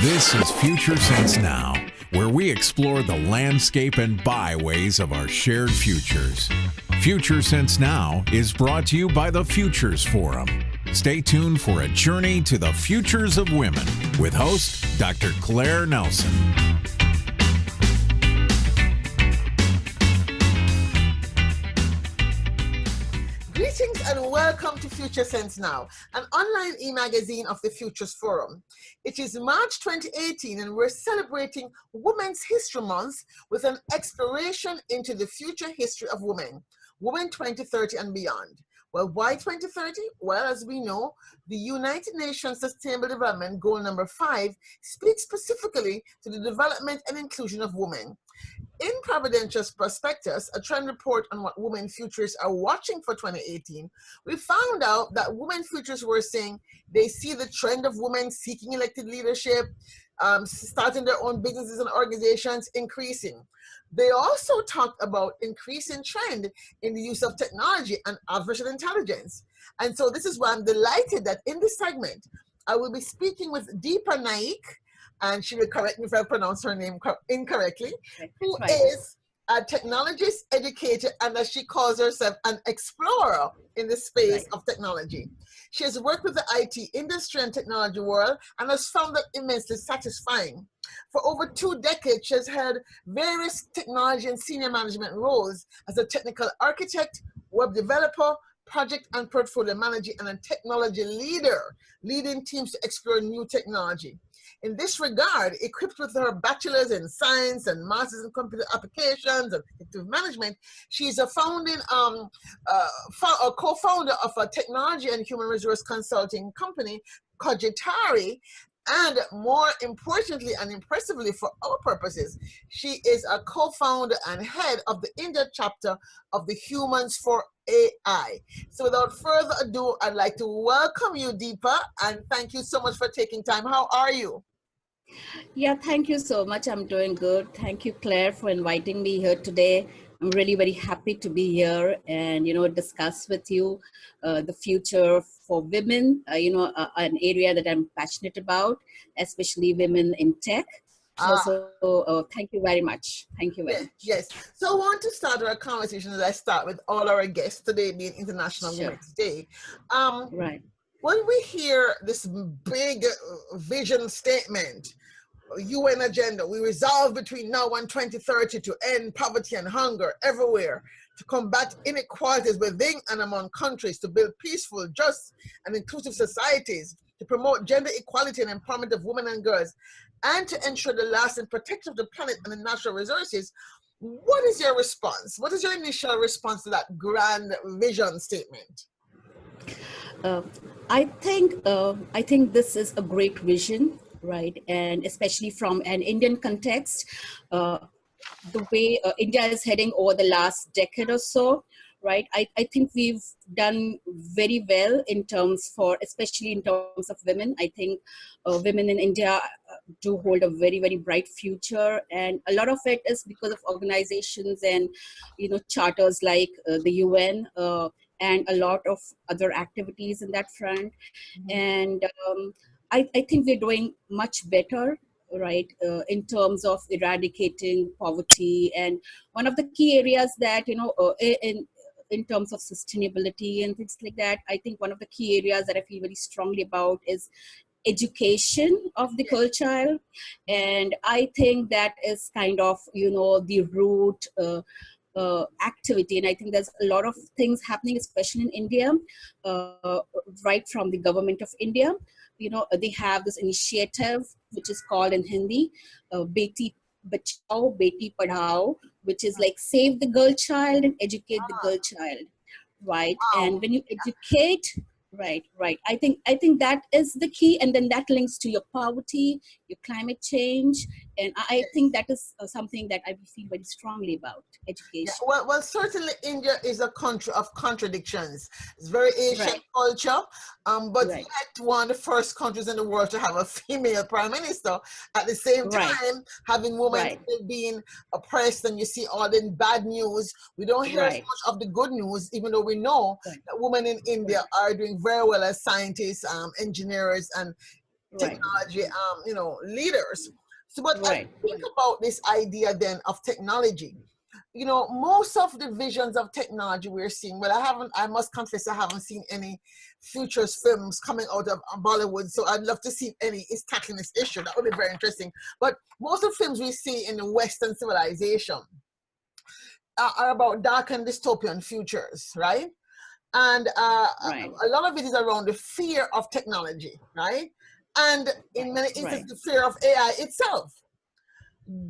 This is Future Sense Now, where we explore the landscape and byways of our shared futures. Future Sense Now is brought to you by the Futures Forum. Stay tuned for a journey to the futures of women with host Dr. Claire Nelson. Greetings and welcome to Future Sense Now, an online e-magazine of the Futures Forum. It is March 2018 and we're celebrating Women's History Month with an exploration into the future history of women 2030 and beyond. Well, why 2030? Well, as we know, the United Nations Sustainable Development Goal number 5 speaks specifically to the development and inclusion of women. In Providential's prospectus, a trend report on what women futurists are watching for 2018, we found out that women futurists were saying they see the trend of women seeking elected leadership, starting their own businesses and organizations increasing. They also talked about increasing trend in the use of technology and artificial intelligence. And so this is why I'm delighted that in this segment, I will be speaking with DEEPA NAIK, and she will correct me if I pronounce her name incorrectly, who is a technologist, educator, and as she calls herself, an explorer in the space of technology. She has worked with the IT industry and technology world and has found that immensely satisfying. For over 2 decades, she has held various technology and senior management roles as a technical architect, web developer, project and portfolio manager, and a technology leader, leading teams to explore new technology. In this regard, equipped with her bachelor's in science and master's in computer applications and effective management, she is a co-founder of a technology and human resource consulting company, COGITARI, and more importantly and impressively for our purposes, she is a co-founder and head of the India chapter of the Humans for AI. So without further ado, I'd like to welcome you, DEEPA, and thank you so much for taking time. How are you? Yeah, thank you so much. I'm doing good. Thank you, Claire, for inviting me here today. I'm really very happy to be here and, discuss with you the future for women, an area that I'm passionate about, especially women in tech. So thank you very much. Thank you very much. Yes. So I want to start our conversation as I start with all our guests today being International Women's Day. Right. When we hear this big vision statement, UN agenda, we resolve between now and 2030 to end poverty and hunger everywhere, to combat inequalities within and among countries, to build peaceful, just, and inclusive societies, to promote gender equality and empowerment of women and girls, and to ensure the lasting protection of the planet and the natural resources. What is your response? What is your initial response to that grand vision statement? I think this is a great vision, right? And especially from an Indian context, the way India is heading over the last decade or so, right? I think we've done very well especially in terms of women. I think women in India do hold a very, very bright future. And a lot of it is because of organizations and, charters like the UN, and a lot of other activities in that front. And I think we're doing much better, right, in terms of eradicating poverty. And one of the key areas that, in terms of sustainability and things like that, I think one of the key areas that I feel very strongly about is education of the girl child. And I think that is kind of, the root activity. And I think there's a lot of things happening, especially in India, right from the government of India. They have this initiative, which is called in Hindi, Beti Bachao, Beti Padhao, which is like save the girl child and educate the girl child, right? And when you educate, right. I think that is the key. And then that links to your poverty, your climate change. And I think that is something that I feel very strongly about, education. Yeah, well, certainly India is a country of contradictions. It's very Asian culture, but yet one of the first countries in the world to have a female prime minister. At the same time, having women being oppressed, and you see all the bad news. We don't hear as much of the good news, even though we know that women in India are doing very well as scientists, engineers, and Right. technology, leaders. So, but as Right. we think about this idea then of technology, most of the visions of technology we're seeing, well, I must confess, I haven't seen any futures films coming out of Bollywood, so I'd love to see if any is tackling this issue. That would be very interesting. But most of the films we see in the Western civilization are about dark and dystopian futures, right? And Right. a lot of it is around the fear of technology, right? And in many instances, the fear of AI itself.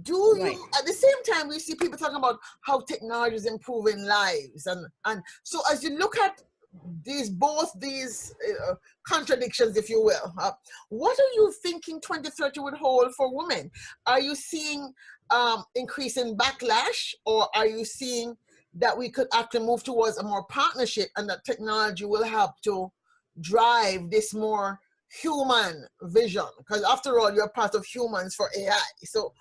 Do you, at the same time, we see people talking about how technology is improving lives, and so as you look at both these contradictions, if you will, what are you thinking 2030 would hold for women? Are you seeing increasing backlash, or are you seeing that we could actually move towards a more partnership, and that technology will help to drive this more human vision? Because after all, you're part of humans for AI. So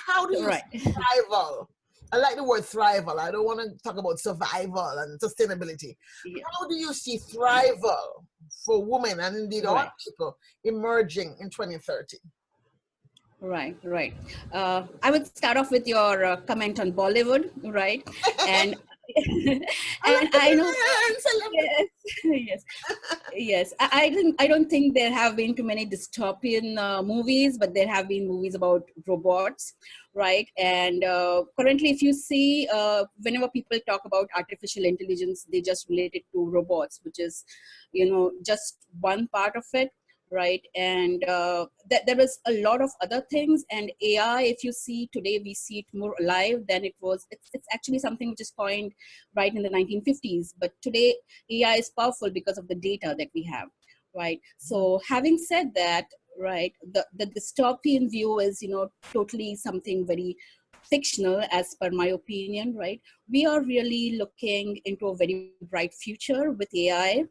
how do you see thrival? I like the word thrival. I don't want to talk about survival and sustainability. Yeah. How do you see thrival for women and indeed all people emerging in 2030? Right. I would start off with your comment on Bollywood, right? And and I know, yes. I don't think there have been too many dystopian movies, but there have been movies about robots, right? And currently, if you see, whenever people talk about artificial intelligence, they just relate it to robots, which is, just one part of it. Right, and there is a lot of other things, and AI, if you see today, we see it more alive than it was. It's actually something which is coined right in the 1950s, but today AI is powerful because of the data that we have, right? So having said that, right, the dystopian view is, totally something very fictional as per my opinion, right? We are really looking into a very bright future with AI.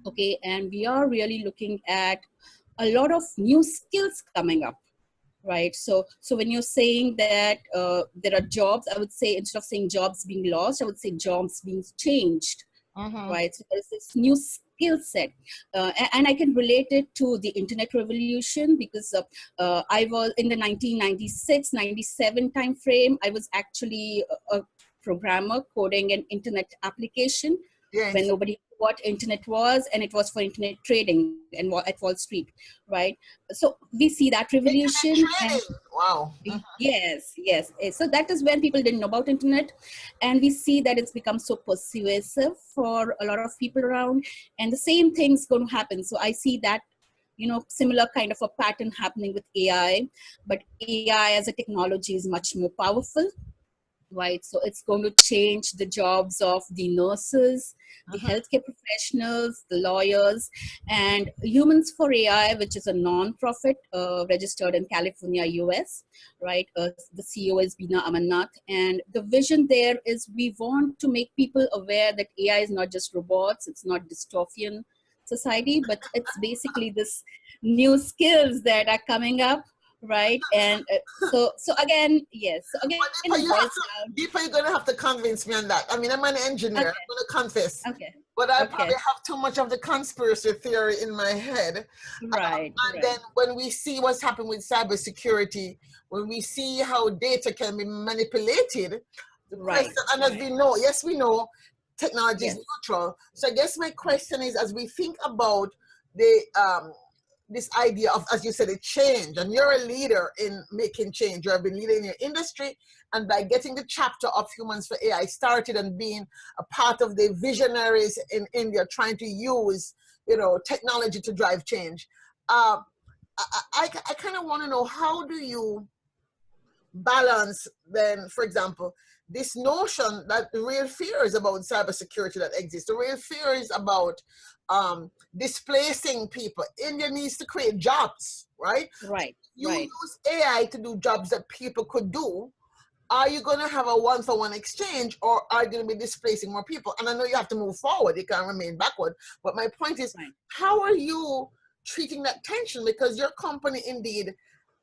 Okay, and we are really looking at a lot of new skills coming up, right? So when you're saying that there are jobs, I would say, instead of saying jobs being lost, I would say jobs being changed, right? So there's this new skill set, and I can relate it to the internet revolution, because I was in the 1996-97 time frame. I was actually a programmer coding an internet application. Yes. When nobody knew what internet was, and it was for internet trading and at Wall Street, right? So we see that revolution. And wow. Yes. So that is when people didn't know about internet, and we see that it's become so persuasive for a lot of people around, and the same thing's going to happen. So I see that, similar kind of a pattern happening with AI, but AI as a technology is much more powerful. Right, so it's going to change the jobs of the nurses, the healthcare professionals, the lawyers, and Humans for AI, which is a non-profit registered in California, US. Right, the CEO is Bina Amannath, and the vision there is we want to make people aware that AI is not just robots, it's not dystopian society, but it's basically this new skills that are coming up. Right, and so again, yes. So again, DEEPA, you're going to have to convince me on that. I mean, I'm an engineer. I'm going to confess. But I probably have too much of the conspiracy theory in my head. Right. And then when we see what's happened with cybersecurity, when we see how data can be manipulated, and as we know, yes, we know technology is neutral. So I guess my question is, as we think about the this idea of, as you said, a change, and you're a leader in making change. You have been leading in your industry, and by getting the chapter of Humans for AI started and being a part of the visionaries in India trying to use, technology to drive change. I kind of want to know, how do you balance then, for example, this notion that the real fear is about cybersecurity that exists. The real fear is about displacing people. India needs to create jobs, right? Right. You use AI to do jobs that people could do. Are you going to have a one-for-one exchange, or are you going to be displacing more people? And I know you have to move forward. You can't remain backward. But my point is, how are you treating that tension? Because your company indeed,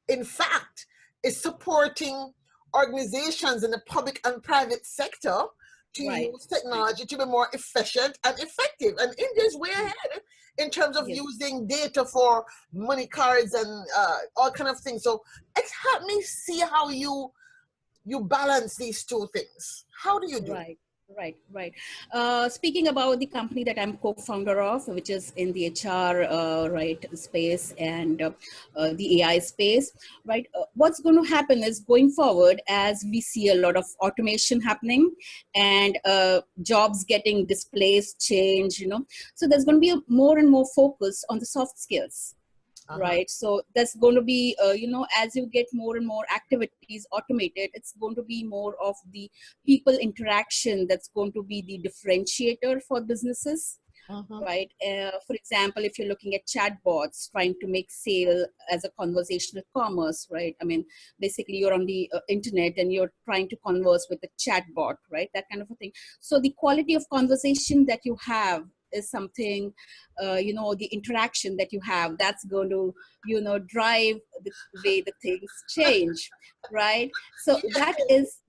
in fact, is supporting organizations in the public and private sector to Right. use technology to be more efficient and effective. And India is way ahead in terms of Yes. using data for money cards and all kind of things. So help me see how you balance these two things. How do you do it? Right, right. Speaking about the company that I'm co-founder of, which is in the HR right space and the AI space, right? What's going to happen is going forward, as we see a lot of automation happening and jobs getting displaced, change, so there's going to be a more and more focus on the soft skills. Right, so that's going to be as you get more and more activities automated, it's going to be more of the people interaction that's going to be the differentiator for businesses. Right, for example, if you're looking at chatbots trying to make sale as a conversational commerce, right? I mean, basically you're on the internet and you're trying to converse with a chatbot, right? That kind of a thing. So the quality of conversation that you have is something, the interaction that you have, that's going to, drive the way the things change, right? So that is,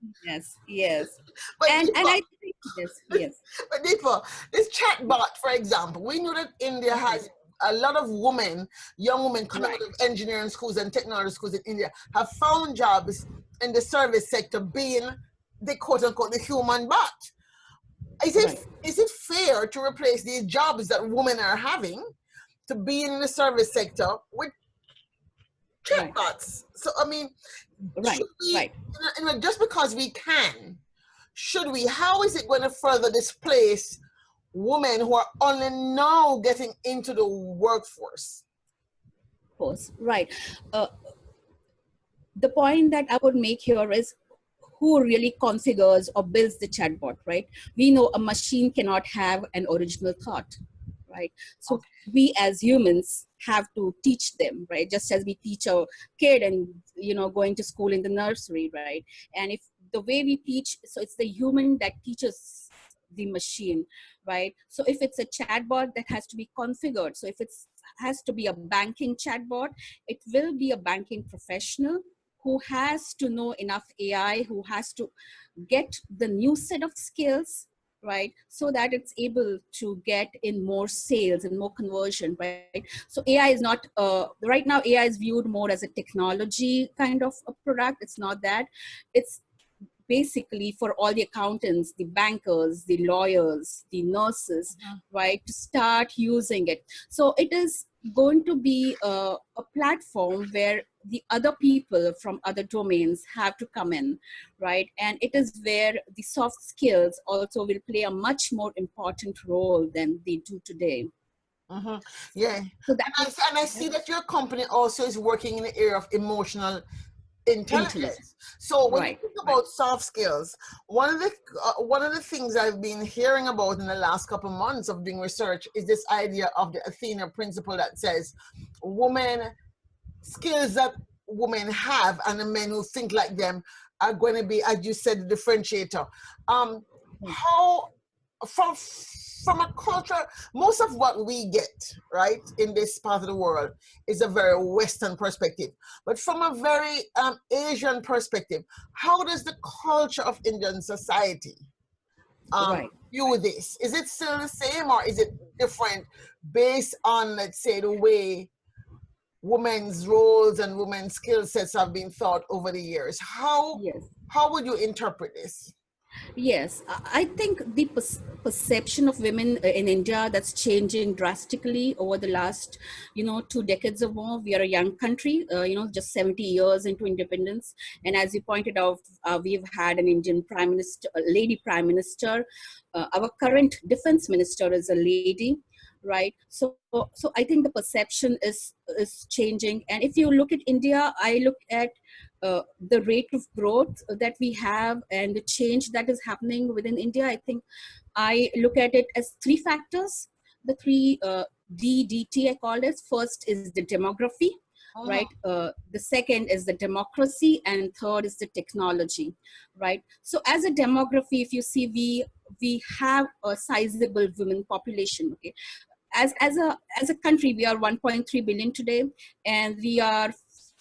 yes. But And Deepa, I think, yes. but Deepa, this chatbot, for example, we know that India has a lot of young women coming out of engineering schools and technology schools in India have found jobs in the service sector being the quote unquote the human bot. Is it fair to replace these jobs that women are having to be in the service sector with chatbots? So I mean, should we, just because we can, should we? How is it going to further displace women who are only now getting into the workforce? Of course, right. The point that I would make here is who really configures or builds the chatbot, right? We know a machine cannot have an original thought, right? So we as humans have to teach them, right? Just as we teach a kid and, going to school in the nursery, right? And if the way we teach, so it's the human that teaches the machine, right? So if it's a chatbot, that has to be configured. So if it has to be a banking chatbot, it will be a banking professional who has to know enough AI, who has to get the new set of skills, right? So that it's able to get in more sales and more conversion, right? So AI is not, right now AI is viewed more as a technology kind of a product. It's not that. It's basically for all the accountants, the bankers, the lawyers, the nurses, right, to start using it. So it is going to be a platform where the other people from other domains have to come in, right? And it is where the soft skills also will play a much more important role than they do today. Yeah. So and I see that your company also is working in the area of emotional intelligence. So when you think about soft skills, one of the things I've been hearing about in the last couple of months of doing research is this idea of the Athena principle that says skills that women have and the men who think like them are going to be, as you said, the differentiator. How from a culture, most of what we get, right, in this part of the world is a very Western perspective. But from a very Asian perspective, how does the culture of Indian society view this? Is it still the same or is it different based on, let's say, the way women's roles and women's skill sets have been thought over the years? How would you interpret this? Yes, I think the perception of women in India, that's changing drastically over the last, 2 decades or more. We are a young country, just 70 years into independence. And as you pointed out, we've had an Indian Prime Minister, a lady Prime Minister. Our current defense minister is a lady, right? So I think the perception is changing. And if you look at India, I look at the rate of growth that we have and the change that is happening within India. I think I look at it as 3 factors. The 3 DDT I call it. First is the demography, right? The second is the democracy, and third is the technology, right? So as a demography, if you see, we have a sizable women population. Okay, as a country, we are 1.3 billion today, and we are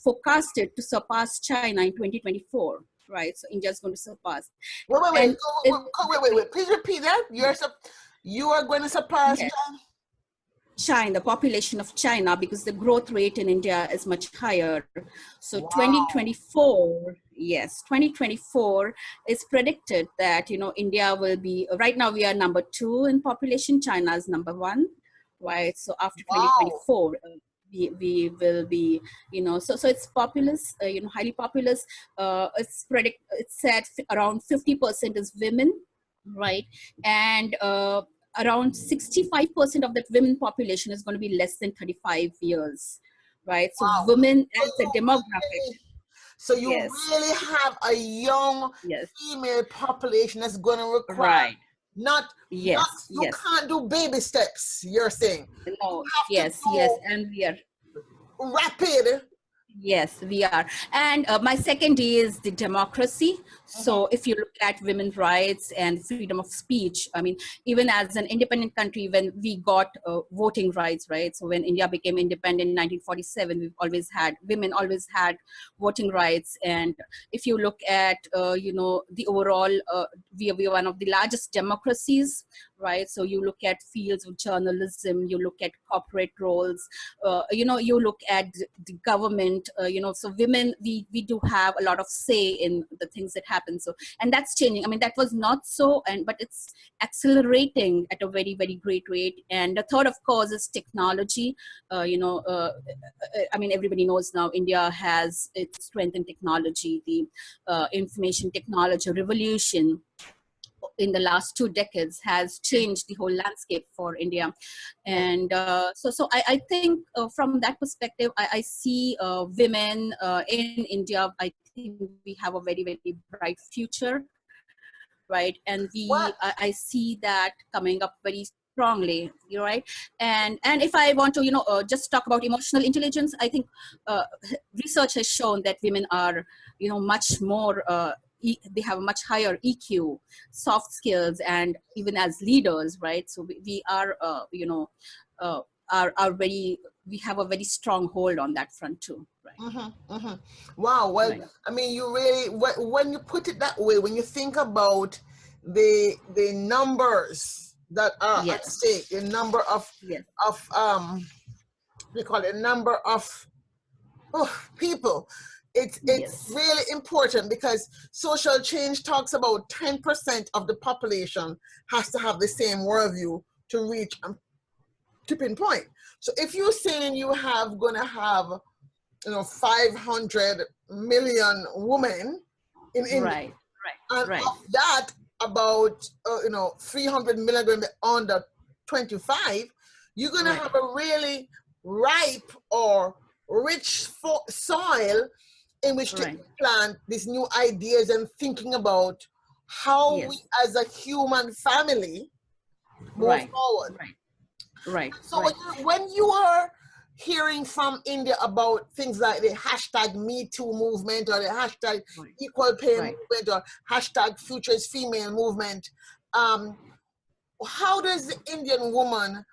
forecasted to surpass China in 2024, right? So India is going to surpass. Wait. And Wait. Please repeat that. You are going to surpass yes, China, the population of China, because the growth rate in India is much higher. So Wow. 2024, yes, 2024 is predicted that, India will be, right now we are number 2 in population, China is number 1, right? So after 2024, we will be, so it's populous, highly populous. It's said around 50% is women, right? And around 65% of that women population is going to be less than 35 years, right? So Wow. women as a demographic. So you Yes. really have a young female population that's going to require you can't do baby steps, you're saying. No, you have to do and we are rapid. Yes, we are. And my second D is the democracy. So if you look at women's rights and freedom of speech, I mean, even as an independent country, when we got voting rights, right? So when India became independent in 1947, women always had voting rights. And if you look at, the overall, we are one of the largest democracies, right? So you look at fields of journalism, you look at corporate roles, you look at the government, so women, we do have a lot of say in the things that happen. So, and that's changing. I mean, that was not so, but it's accelerating at a very, very great rate. And the third, of course, is technology. I mean, everybody knows now India has its strength in technology, the information technology revolution in the last 2 decades has changed the whole landscape for India. And so I think from that perspective, I see women in India, I think we have a very, very bright future, right? And I see that coming up very strongly, right? And if I want to, just talk about emotional intelligence, I think research has shown that women are, much more, they have a much higher EQ, soft skills, and even as leaders, right? So we are, we have a very strong hold on that front too, right? Wow. Well, right. I mean, you really, when you put it that way, when you think about the numbers that are at stake, the number of we call it number of people. It's really important, because social change talks about 10% of the population has to have the same worldview to reach a tipping point. So if you're saying you have going to have 500 million women in India, and of that about 300 million going to be under 25, you're going to have a really ripe or rich soil in which to plant these new ideas and thinking about how we as a human family move forward. Right. So when you are hearing from India about things like the hashtag Me Too movement, or the hashtag Equal Pay movement, or hashtag Futures Female movement, how does the Indian woman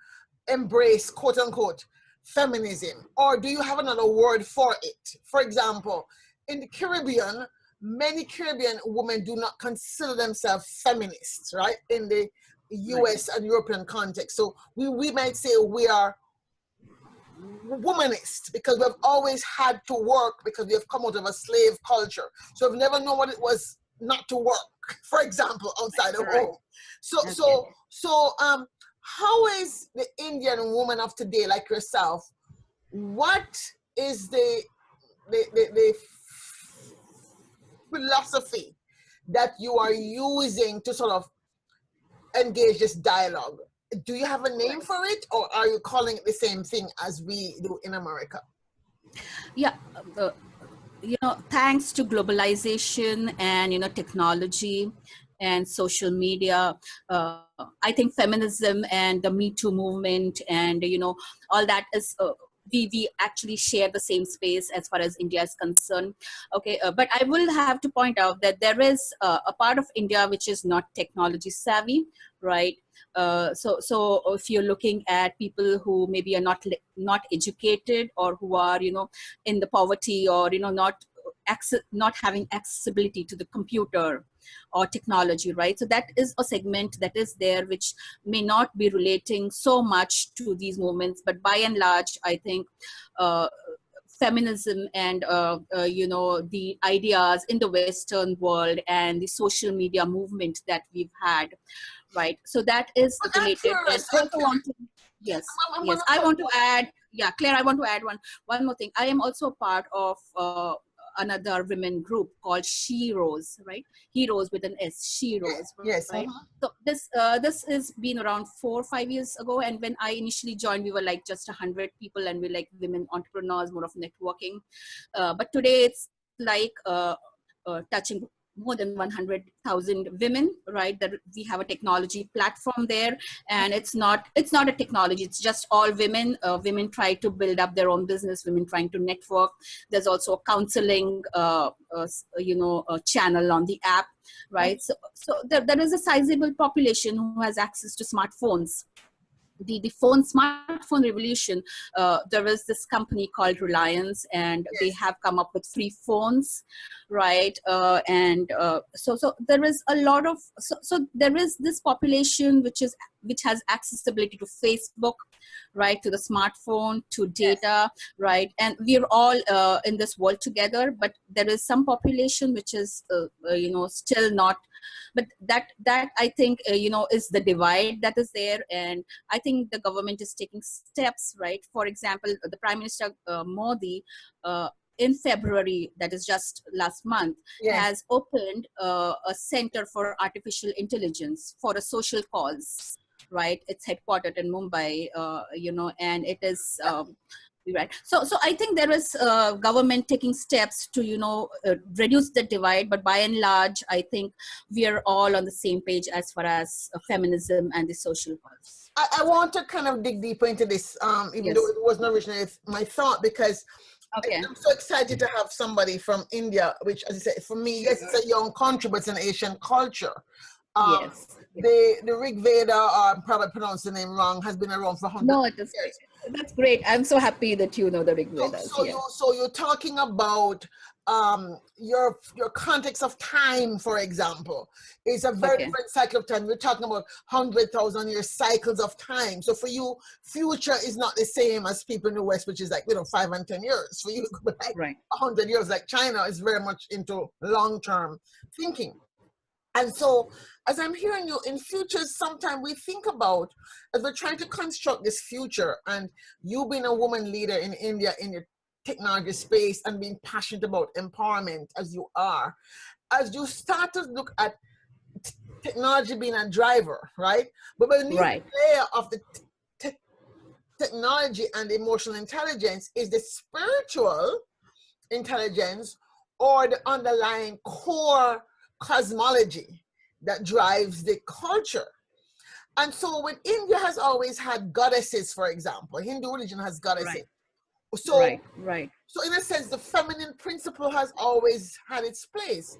embrace, quote unquote, feminism? Or do you have another word for it? For example, in the Caribbean, many Caribbean women do not consider themselves feminists, right? In the US and European context. So we might say we are womanist because we've always had to work, because we have come out of a slave culture. So we've never known what it was not to work, for example, outside of home. So how is the Indian woman of today, like yourself, what is the philosophy that you are using to sort of engage this dialogue? Do you have a name for it, or are you calling it the same thing as we do in America? Yeah, thanks to globalization and technology and social media, I think feminism and the Me Too movement and all that is we actually share the same space as far as India is concerned. Okay, but I will have to point out that there is a part of India which is not technology savvy, right? So if you're looking at people who maybe are not educated, or who are in the poverty, or not not having accessibility to the computer or technology, right? So that is a segment that is there, which may not be relating so much to these movements, but by and large, I think feminism and the ideas in the Western world and the social media movement that we've had, right? So that is But I'm related. And curious. I also want to, yes, yes, I want to add, yeah, Claire, I want to add one more thing. I am also part of another women group called She Rose, right? Heroes with an S, She Rose, Yes. right? So this has been around 4 or 5 years ago, and when I initially joined, we were like just 100 people, and we're like women entrepreneurs, more of networking. But today it's like touching more than 100,000 women, right? That we have a technology platform there, and it's not a technology, it's just all women. Women try to build up their own business, women trying to network. There's also a counseling channel on the app, right? So there is a sizable population who has access to smartphones. The smartphone revolution, there is this company called Reliance, and they have come up with free phones, right? So there is a lot of, so there is this population which has accessibility to Facebook, right, to the smartphone, to data, right? And we're all in this world together, but there is some population which is still not. But that I think is the divide that is there, and I think the government is taking steps, right? For example, the Prime Minister Modi in February, that is just last month, has opened a center for artificial intelligence for a social cause, right? It's headquartered in Mumbai, and it is right. So I think there is government taking steps to reduce the divide, but by and large, I think we are all on the same page as far as feminism and the social cause. I want to kind of dig deeper into this, even though it wasn't originally my thought, because I'm so excited to have somebody from India, which, as I said, for me, yes, it's a young country, but it's an Asian culture. The Rig Veda, I'm probably pronouncing the name wrong, has been around for hundreds of years. That's great. I'm so happy that you know the Rig Veda. So you're talking about your context of time, for example, is a very different cycle of time. We're talking about 100,000 year cycles of time. So for you, future is not the same as people in the West, which is like 5 and 10 years. For you, it could be like 100 years. Like China is very much into long-term thinking. And so, as I'm hearing you, in futures, sometimes we think about, as we're trying to construct this future, and you being a woman leader in India in your technology space and being passionate about empowerment as you are, as you start to look at technology being a driver, right? But beneath the layer of the technology and emotional intelligence is the spiritual intelligence, or the underlying core cosmology that drives the culture. And so when India has always had goddesses, for example, Hindu religion has goddesses. So in a sense, the feminine principle has always had its place.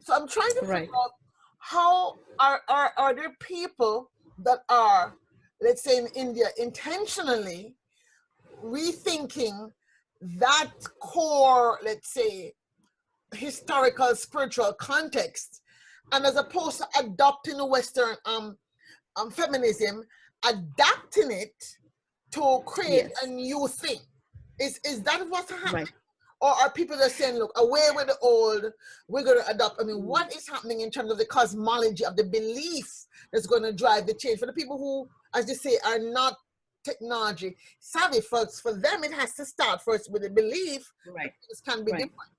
So I'm trying to figure out, how are there people that are, let's say in India, intentionally rethinking that core, let's say, historical spiritual context, and as opposed to adopting the Western feminism, adapting it to create a new thing? Is that what's happening? Or are people that are saying, look, away with the old, we're going to adopt? I mean, what is happening in terms of the cosmology of the belief that's going to drive the change? For the people who, as you say, are not technology savvy folks, for them it has to start first with the belief that things can be different.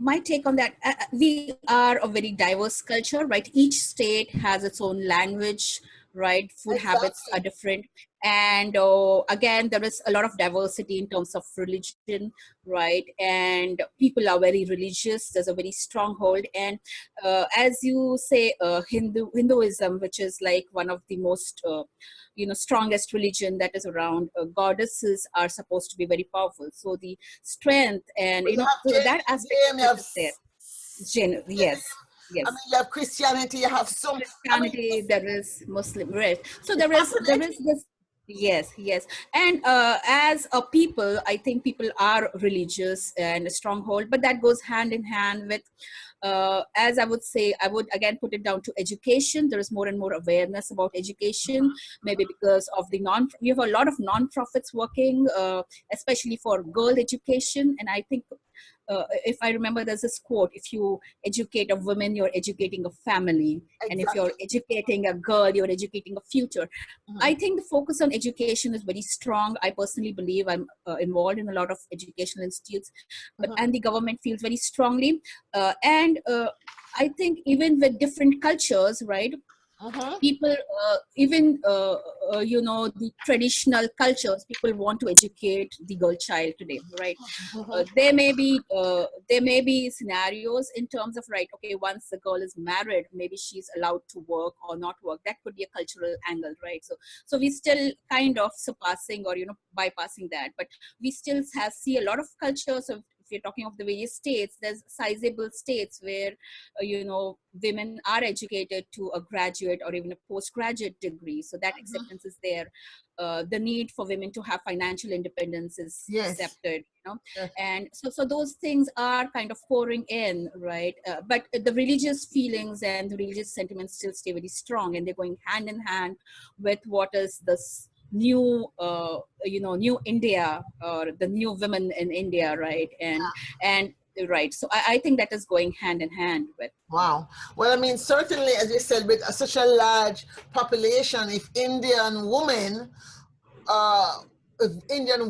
My take on that, we are a very diverse culture, right? Each state has its own language, right? Food habits are different. And again, there is a lot of diversity in terms of religion, right? And people are very religious. There's a very strong hold. And as you say, Hinduism, which is like one of the most, strongest religion that is around, goddesses are supposed to be very powerful. So the strength and, that aspect is there. Yes. Yes. I mean, you have Christianity, you have some Christianity, there is Muslim, right? So there is this, Yes, yes. And as a people, I think people are religious and a stronghold, but that goes hand in hand with, as I would say, I would again put it down to education. There is more and more awareness about education, maybe because of we have a lot of non-profits working, especially for girl education. And I think, if I remember, there's this quote: if you educate a woman, you're educating a family. And if you're Exactly. educating a girl, you're educating a future. Mhm. I think the focus on education is very strong. I personally believe I'm involved in a lot of educational institutes, but Mhm. and the government feels very strongly. And I think even with different cultures, right? Mhm. People, even the traditional cultures, people want to educate the girl child today, right? Mhm. There may be scenarios in terms of, right, okay, once the girl is married, maybe she's allowed to work or not work. That could be a cultural angle, right? So we still kind of surpassing or bypassing that, but we still see a lot of cultures of, if you're talking of the various states, there's sizable states where women are educated to a graduate or even a postgraduate degree, so that acceptance is there. The need for women to have financial independence is Yes. accepted, Yes. and so those things are kind of pouring in, right? But the religious feelings and the religious sentiments still stay very strong, and they're going hand in hand with what is this new India, or the new women in India, right? And right, so I think that is going hand in hand with. Wow. Well, I mean, certainly, as you said, with such a large population, uh, if Indian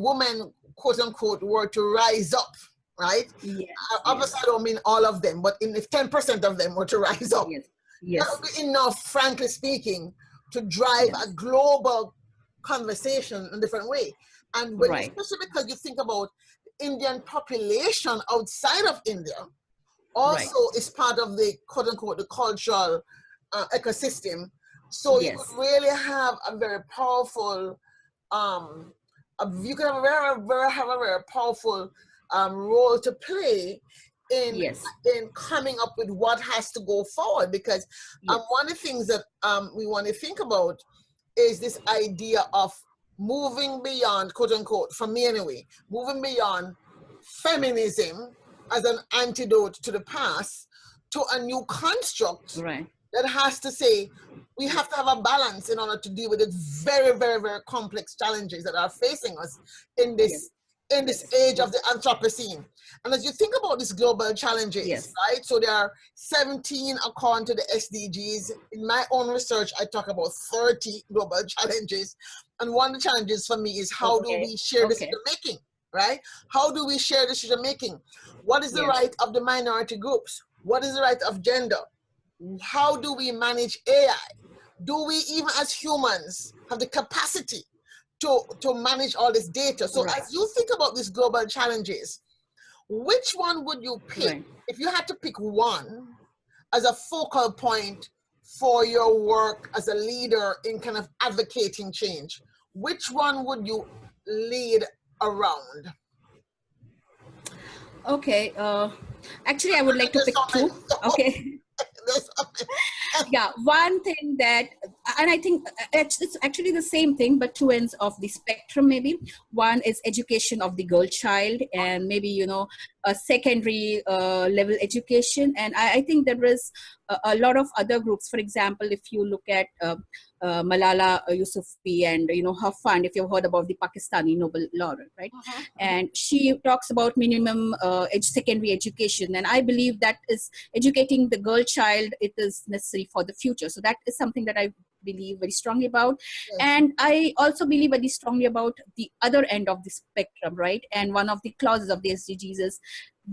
women, quote unquote, were to rise up, right? Yes, Obviously, yes, I don't mean all of them, but if 10% of them were to rise up, yes, that yes, would be enough, frankly speaking, to drive a yes, global conversation in a different way. And when, right, especially because you think about Indian population outside of India, right, also is part of the quote unquote the cultural ecosystem. So you could yes, really have a very powerful, um, you could have have a very powerful role to play in yes, coming up with what has to go forward. Because yes, one of the things that we want to think about is this idea of moving beyond, quote unquote, for me anyway, moving beyond feminism as an antidote to the past to a new construct right, that has to say we yes, have to have a balance in order to deal with the very, very, very complex challenges that are facing us in yes, this age of the Anthropocene. And as you think about these global challenges, yes, right? So there are 17 according to the SDGs. In my own research, I talk about 30 global challenges. And one of the challenges for me is how do okay, we share okay, decision making, right? How do we share decision making? What is the yes, right of the minority groups? What is the right of gender? How do we manage AI? Do we even as humans have the capacity to manage all this data? So right, as you think about these global challenges, which one would you pick right. if you had to pick one as a focal point for your work as a leader in kind of advocating change? Which one would you lead around? Okay, actually I would like to There's so pick many. two. Okay. There's so many. Yeah, one thing that, and I think it's actually the same thing, but two ends of the spectrum maybe. One is education of the girl child, and maybe a secondary level education. And I think there is a lot of other groups. For example, if you look at Malala Yousafzai and her fund, if you've heard about the Pakistani Nobel laureate, right? And she talks about minimum secondary education, and I believe that is educating the girl child. It is necessary for the future, so that is something that I believe very strongly about. Yes. And I also believe very strongly about the other end of the spectrum, right? And one of the clauses of the SDGs is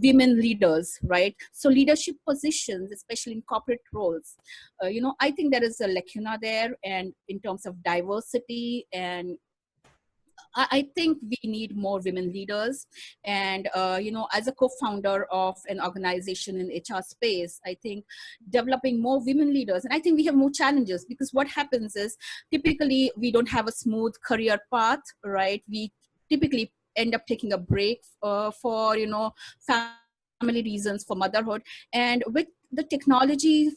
women leaders, right? So leadership positions, especially in corporate roles, I think there is a lacuna there, and in terms of diversity. And I think we need more women leaders. And, as a co-founder of an organization in HR space, I think developing more women leaders, and I think we have more challenges, because what happens is typically we don't have a smooth career path, right? We typically end up taking a break for, family reasons, for motherhood. And with the technology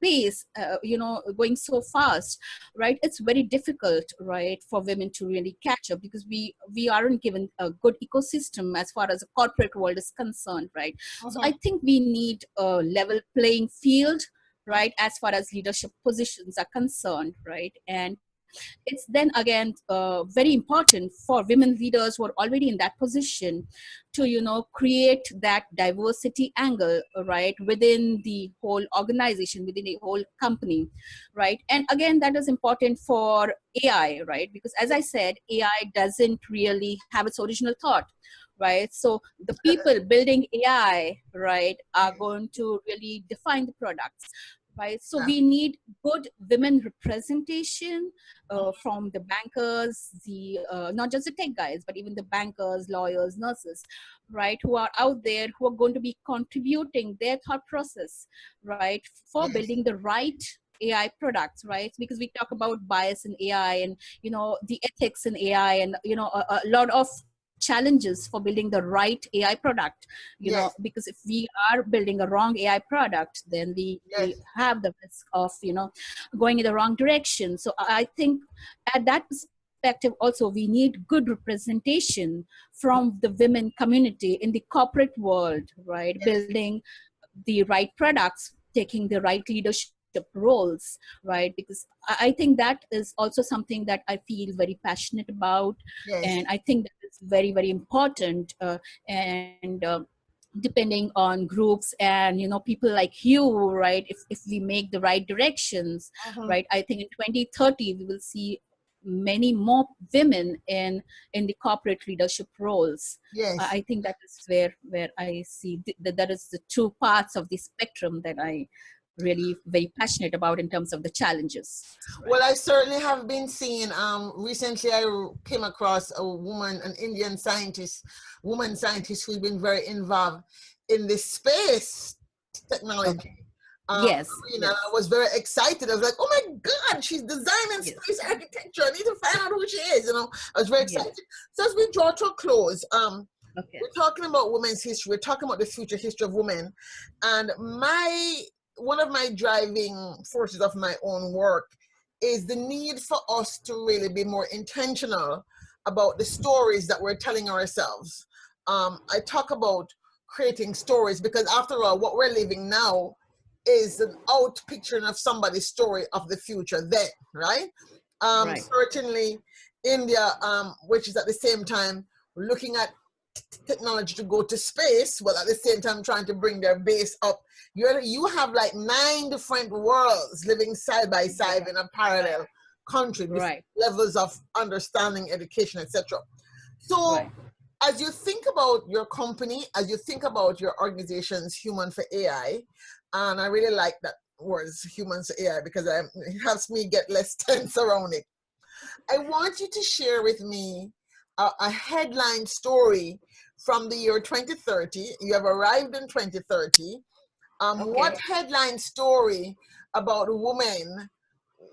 pace, going so fast, right? It's very difficult, right, for women to really catch up, because we aren't given a good ecosystem as far as the corporate world is concerned, right? So I think we need a level playing field, right, as far as leadership positions are concerned, right? And it's then again very important for women leaders who are already in that position to create that diversity angle, right, within the whole organization, within the whole company, right? And again, that is important for AI, right? Because as I said, AI doesn't really have its original thought, right? So the people building AI, right, are going to really define the products, right? So we need good women representation from the bankers, the not just the tech guys, but even the bankers, lawyers, nurses, right, who are out there, who are going to be contributing their thought process, right, for building the right AI products, right? Because we talk about bias in AI, and the ethics in AI, and a lot of challenges for building the right AI product, Yes. because if we are building a wrong AI product, then we have the risk of going in the wrong direction. So I think at that perspective also, we need good representation from the women community in the corporate world, right? Building the right products, taking the right leadership roles, right? Because I think that is also something that I feel very passionate about. And I think that is very, very important. And depending on groups and people like you, right, if we make the right directions, right, I think in 2030 we will see many more women in the corporate leadership roles. I think that is where I see that is the two parts of the spectrum that I really very passionate about in terms of the challenges. Right? Well, I certainly have been seeing, recently I came across a woman, an Indian scientist, woman scientist, who's been very involved in this space technology. Yes. I was very excited. I was like, oh my God, she's designing space architecture. I need to find out who she is. I was very excited. So as we draw to a close, we're talking about women's history. We're talking about the future history of women. And one of my driving forces of my own work is the need for us to really be more intentional about the stories that we're telling ourselves. I talk about creating stories because after all, what we're living now is an out picturing of somebody's story of the future then, right? Certainly India, which is at the same time looking at technology to go to space, while at the same time trying to bring their base up. You have like 9 different worlds living side by side in a parallel country with levels of understanding, education, etc. So as you think about your company, as you think about your organization's Human for AI, and I really like that words, Humans for AI, because it helps me get less tense around it. I want you to share with me a headline story from the year 2030. You have arrived in 2030. What headline story about women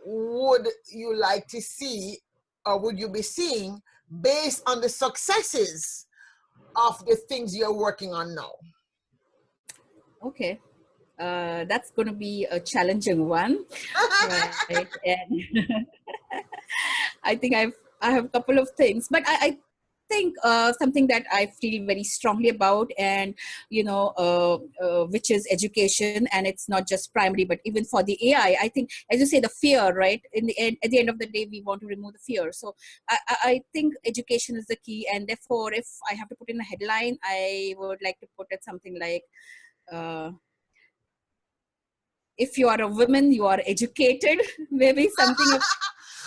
would you like to see, or would you be seeing, based on the successes of the things you're working on now? Okay. That's going to be a challenging one, right? And I think I have a couple of things, but I think something that I feel very strongly about, and which is education, and it's not just primary, but even for the AI. I think, as you say, the fear, right? In the end, at the end of the day, we want to remove the fear. So I think education is the key, and therefore, if I have to put in a headline, I would like to put it something like. If you are a woman, you are educated, maybe something of.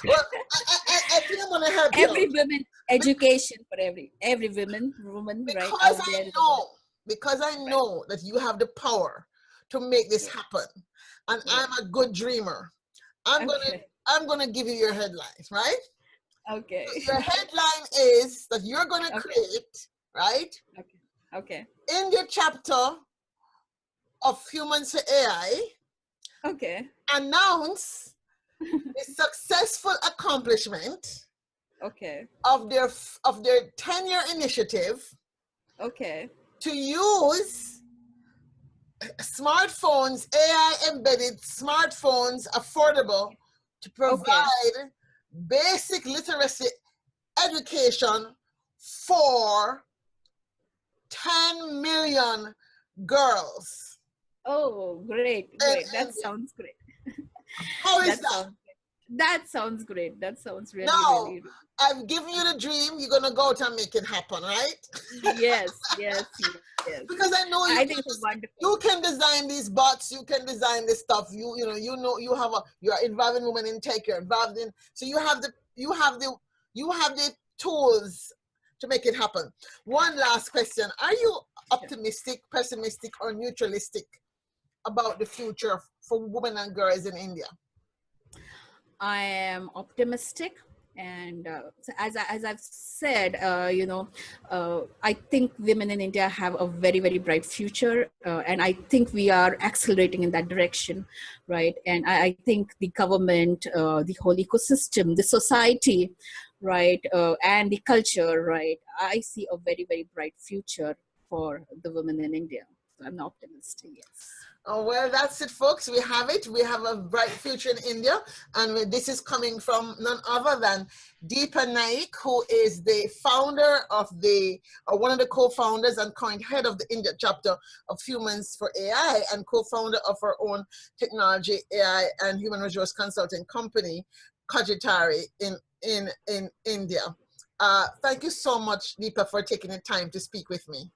Well, I think I'm gonna help every woman, education for every woman, because right out there. Because I know that you have the power to make this happen, and I'm a good dreamer. I'm gonna give you your headlines, right? Okay. So your headline is that you're gonna create, right? Okay. In your chapter of Humans for AI. Announce the successful accomplishment of their 10-year initiative to use smartphones, AI embedded smartphones, affordable to provide basic literacy education for 10 million girls. Oh, great. That sounds great. How is that? That sounds great. That sounds really, now, really. I've given you the dream. You're gonna go out and make it happen, right? Yes. Because I know I think it's wonderful. You can design these bots. You can design this stuff. You're involved in women in tech. You're involved in. So you have the tools to make it happen. One last question: are you optimistic, pessimistic, or neutralistic about the future for women and girls in India? I am optimistic, and so as I've said, I think women in India have a very, very bright future, and I think we are accelerating in that direction, right? And I think the government, the whole ecosystem, the society, right, and the culture, right? I see a very, very bright future for the women in India. So I'm optimistic. Yes. Oh, well, that's it, folks. We have it. We have a bright future in India. And this is coming from none other than DEEPA Naik, who is the founder of one of the co-founders and current head of the India chapter of Humans for AI and co-founder of her own technology, AI, and human resource consulting company, COGITARI, in India. Thank you so much, DEEPA, for taking the time to speak with me.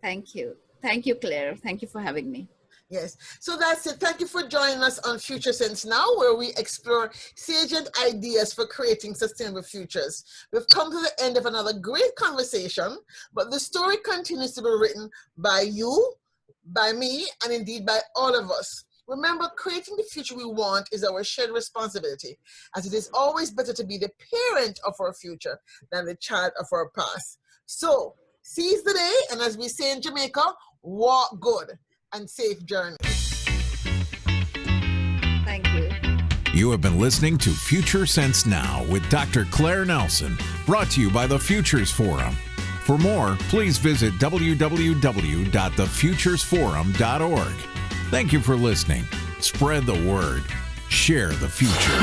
Thank you. Thank you, Claire. Thank you for having me. Yes, so that's it. Thank you for joining us on Future Sense Now, where we explore salient ideas for creating sustainable futures. We've come to the end of another great conversation, but the story continues to be written by you, by me, and indeed by all of us. Remember, creating the future we want is our shared responsibility, as it is always better to be the parent of our future than the child of our past. So, seize the day, and as we say in Jamaica, walk good and safe journey. Thank you. You have been listening to Future Sense Now with Dr. Claire Nelson, brought to you by the Futures Forum. For more, please visit www.thefuturesforum.org. Thank you for listening. Spread the word. Share the future.